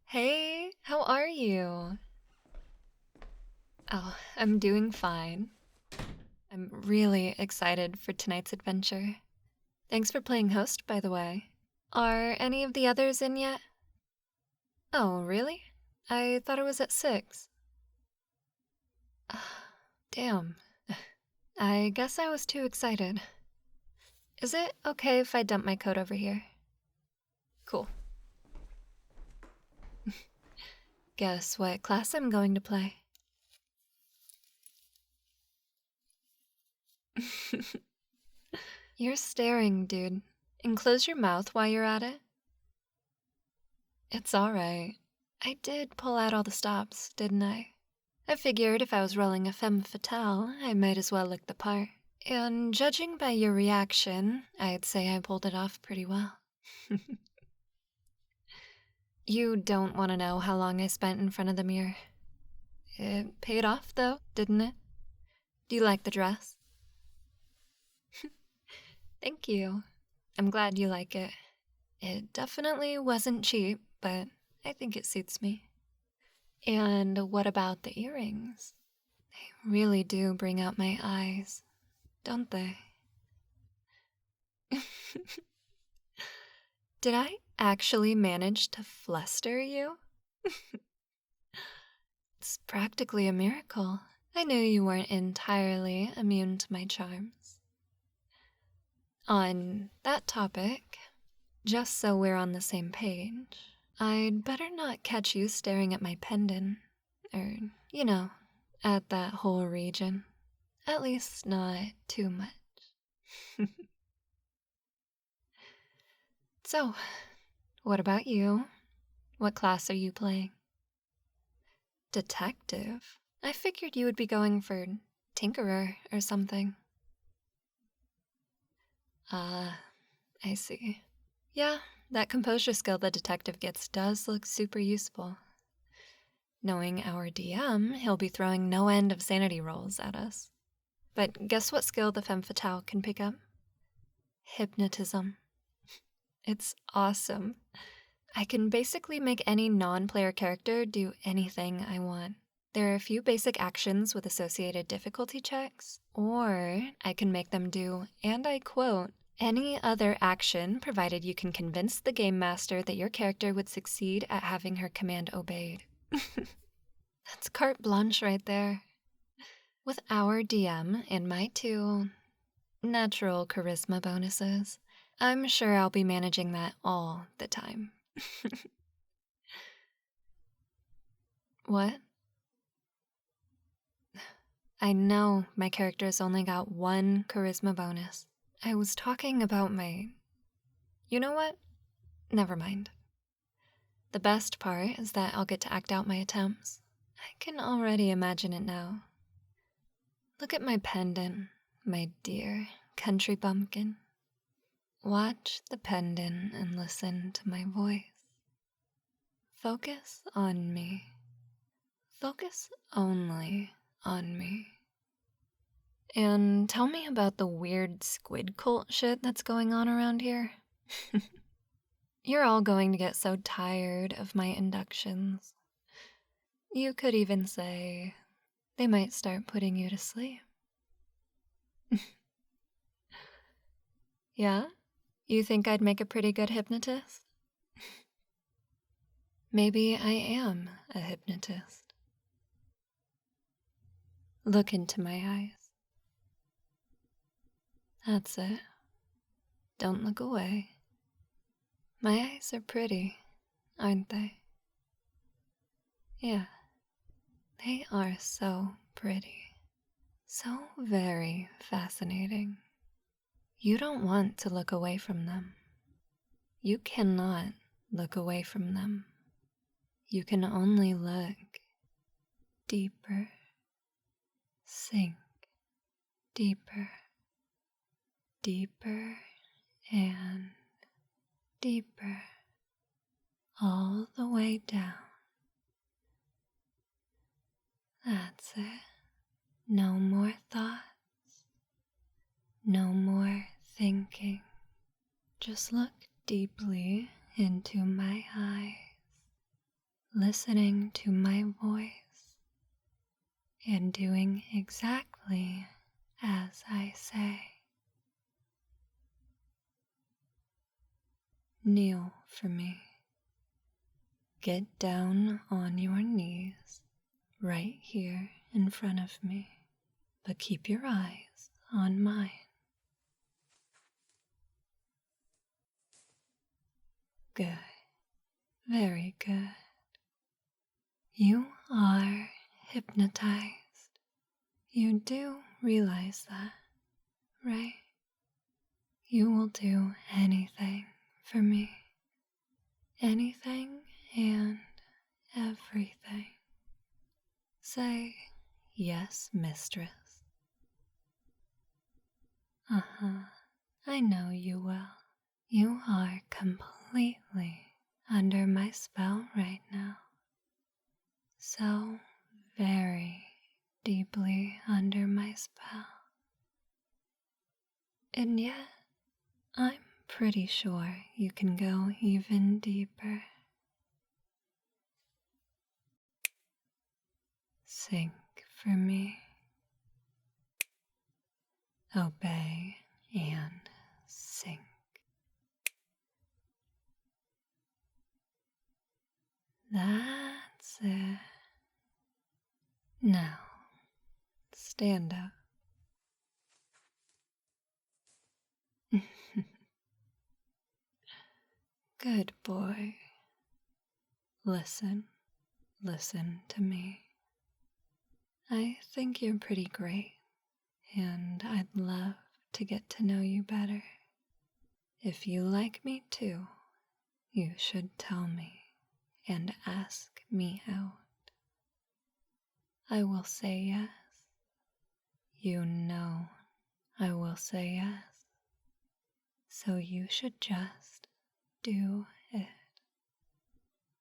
Hey, how are you? Oh, I'm doing fine. I'm really excited for tonight's adventure. Thanks for playing host, by the way. Are any of the others in yet? Oh, really? I thought it was at 6. Damn. I guess I was too excited. Is it okay if I dump my coat over here? Cool. Guess what class I'm going to play? You're staring, dude. And close your mouth while you're at it. It's alright. I did pull out all the stops, didn't I? I figured if I was rolling a Femme Fatale, I might as well look the part. And judging by your reaction, I'd say I pulled it off pretty well. You don't want to know how long I spent in front of the mirror. It paid off, though, didn't it? Do you like the dress? Thank you. I'm glad you like it. It definitely wasn't cheap, but I think it suits me. And what about the earrings? They really do bring out my eyes, don't they? Did I actually manage to fluster you? It's practically a miracle. I knew you weren't entirely immune to my charms. On that topic, just so we're on the same page, I'd better not catch you staring at my pendant, or, at that whole region. At least not too much. So, what about you? What class are you playing? Detective? I figured you would be going for tinkerer or something. I see. Yeah, that composure skill the detective gets does look super useful. Knowing our DM, he'll be throwing no end of sanity rolls at us. But guess what skill the Femme Fatale can pick up? Hypnotism. It's awesome. I can basically make any non-player character do anything I want. There are a few basic actions with associated difficulty checks, or I can make them do, and I quote, any other action provided you can convince the game master that your character would succeed at having her command obeyed. That's carte blanche right there. With our DM and my 2 natural charisma bonuses, I'm sure I'll be managing that all the time. What? I know my character's only got 1 charisma bonus. I was talking about my... You know what? Never mind. The best part is that I'll get to act out my attempts. I can already imagine it now. Look at my pendant, my dear country bumpkin. Watch the pendant and listen to my voice. Focus on me. Focus only on me. And tell me about the weird squid cult shit that's going on around here. You're all going to get so tired of my inductions. You could even say they might start putting you to sleep. Yeah? You think I'd make a pretty good hypnotist? Maybe I am a hypnotist. Look into my eyes. That's it. Don't look away. My eyes are pretty, aren't they? Yeah, they are so pretty. So very fascinating. You don't want to look away from them. You cannot look away from them. You can only look deeper, sink deeper, deeper and deeper, all the way down. That's it. No more thoughts, no more thinking. Just look deeply into my eyes. listening to my voice and doing exactly as I say. Kneel for me. Get down on your knees right here in front of me, but keep your eyes on mine. Good. Very good. You are hypnotized. You do realize that, right? You will do anything for me. Anything and everything. Say, yes, mistress. I know you will. You are completely under my spell right now. So very deeply under my spell. And yet, I'm pretty sure you can go even deeper. Sink for me. Obey and sink. That's it. Now, stand up. Good boy. Listen to me. I think you're pretty great, and I'd love to get to know you better. If you like me too, you should tell me and ask me out. I will say yes. You know I will say yes. So you should just do it.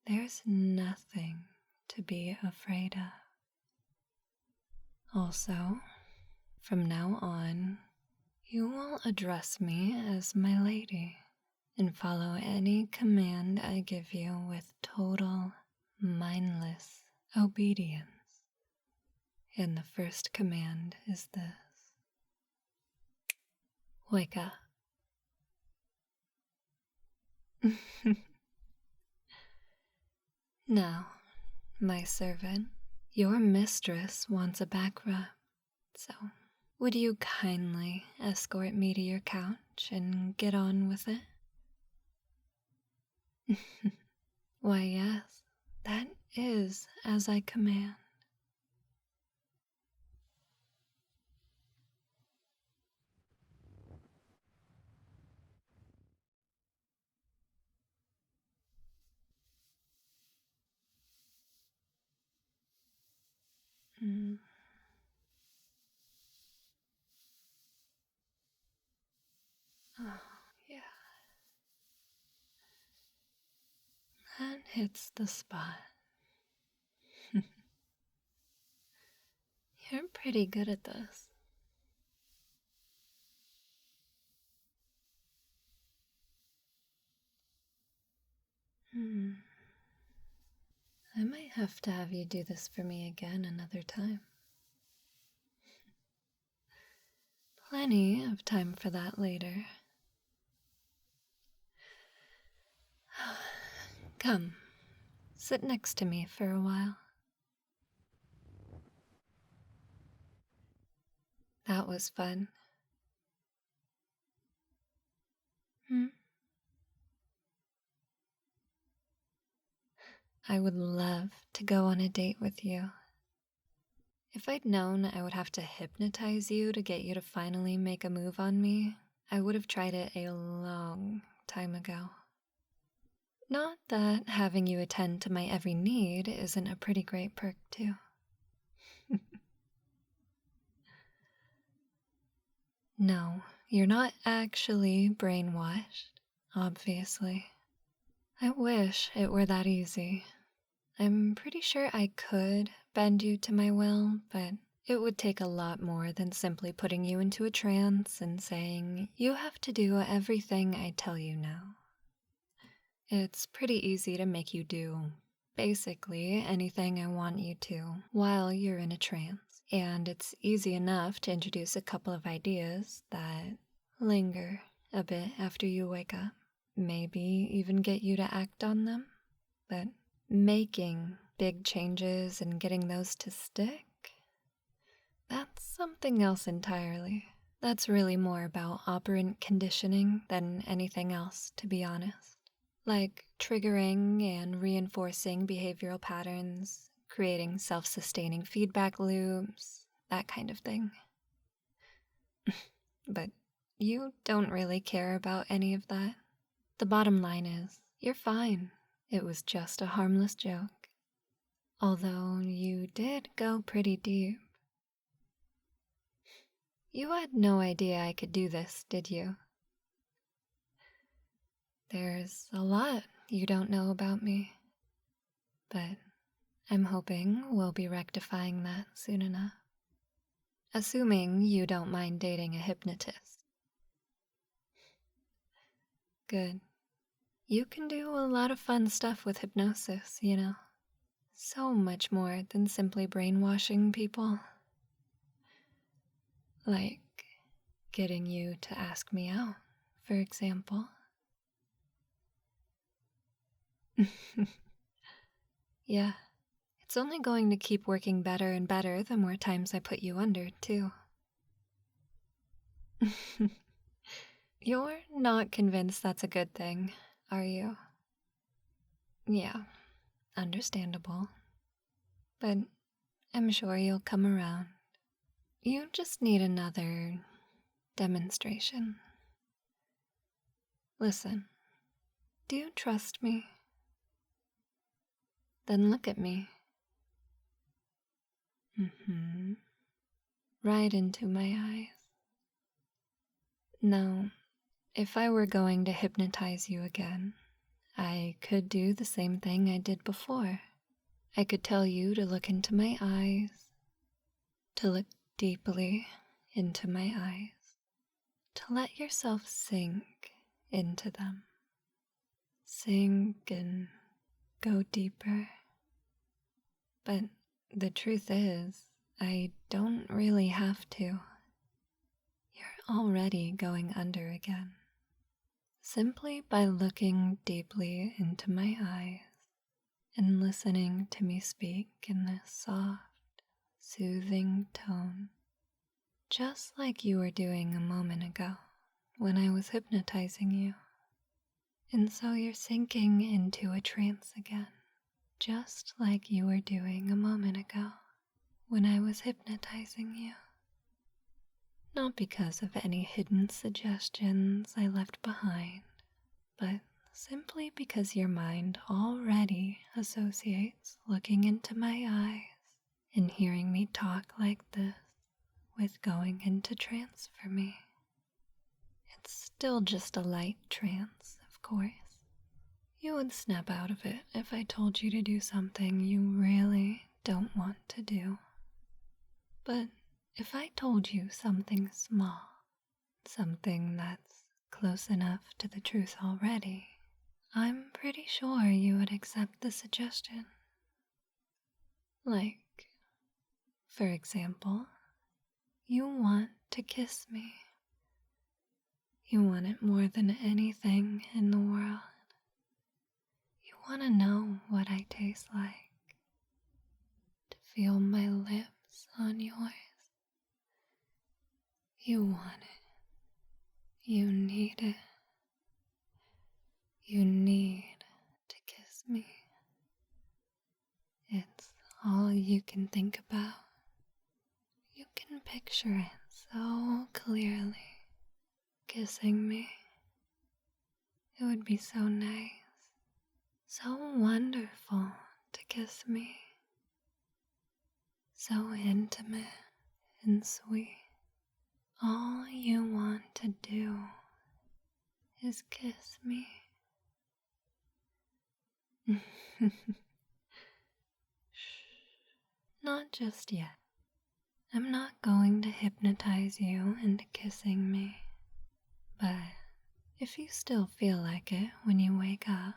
There's nothing to be afraid of. Also, from now on, you will address me as my lady and follow any command I give you with total, mindless obedience. And the first command is this. Wake up. Now, my servant, your mistress wants a back rub, so would you kindly escort me to your couch and get on with it? Why, yes, that is as I command. Oh, yeah. That hits the spot. You're pretty good at this. I might have to have you do this for me again another time. Plenty of time for that later. Come, sit next to me for a while. That was fun. I would love to go on a date with you. If I'd known I would have to hypnotize you to get you to finally make a move on me, I would have tried it a long time ago. Not that having you attend to my every need isn't a pretty great perk too. No, you're not actually brainwashed, obviously. I wish it were that easy. I'm pretty sure I could bend you to my will, but it would take a lot more than simply putting you into a trance and saying, you have to do everything I tell you now. It's pretty easy to make you do Basically, anything I want you to while you're in a trance. And it's easy enough to introduce a couple of ideas that linger a bit after you wake up. Maybe even get you to act on them. But making big changes and getting those to stick, that's something else entirely. That's really more about operant conditioning than anything else, to be honest. Like triggering and reinforcing behavioral patterns, creating self-sustaining feedback loops, that kind of thing. But you don't really care about any of that. The bottom line is, you're fine. It was just a harmless joke. Although you did go pretty deep. You had no idea I could do this, did you? There's a lot you don't know about me, but I'm hoping we'll be rectifying that soon enough. Assuming you don't mind dating a hypnotist. Good. You can do a lot of fun stuff with hypnosis, you know. So much more than simply brainwashing people. Like getting you to ask me out, for example. Yeah, it's only going to keep working better and better the more times I put you under, too. You're not convinced that's a good thing, are you? Yeah, understandable. But I'm sure you'll come around. You just need another demonstration. Listen, do you trust me? Then look at me. Right into my eyes. Now, if I were going to hypnotize you again, I could do the same thing I did before. I could tell you to look into my eyes, to look deeply into my eyes, to let yourself sink into them. Sink and go deeper. But the truth is, I don't really have to. You're already going under again. Simply by looking deeply into my eyes and listening to me speak in this soft, soothing tone, just like you were doing a moment ago when I was hypnotizing you. And so you're sinking into a trance again, just like you were doing a moment ago when I was hypnotizing you. Not because of any hidden suggestions I left behind, but simply because your mind already associates looking into my eyes and hearing me talk like this with going into trance for me. It's still just a light trance, of course. You would snap out of it if I told you to do something you really don't want to do. But if I told you something small, something that's close enough to the truth already, I'm pretty sure you would accept the suggestion. Like, for example, you want to kiss me. You want it more than anything in the world. You want to know what I taste like, to feel my lips on yours. You want it. You need it. You need to kiss me. It's all you can think about. You can picture it so clearly. Kissing me. It would be so nice, so wonderful to kiss me. So intimate and sweet. All you want to do is kiss me. Shh. Not just yet. I'm not going to hypnotize you into kissing me. But if you still feel like it when you wake up,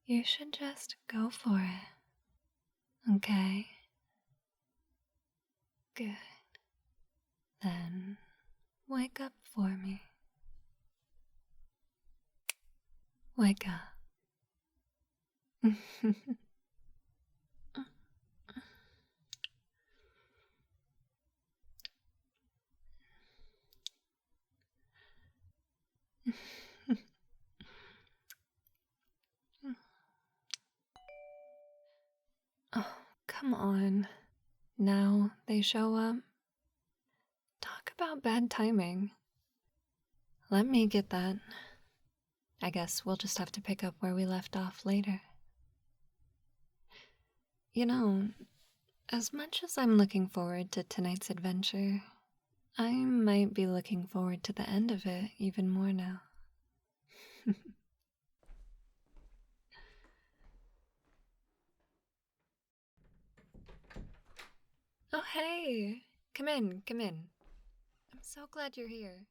You should just go for it, okay? Good. Then wake up for me. Wake up. Oh, come on. Now they show up. Talk about bad timing. Let me get that. I guess we'll just have to pick up where we left off later. You know, as much as I'm looking forward to tonight's adventure, I might be looking forward to the end of it even more now. Oh, hey! Come in, come in. I'm so glad you're here.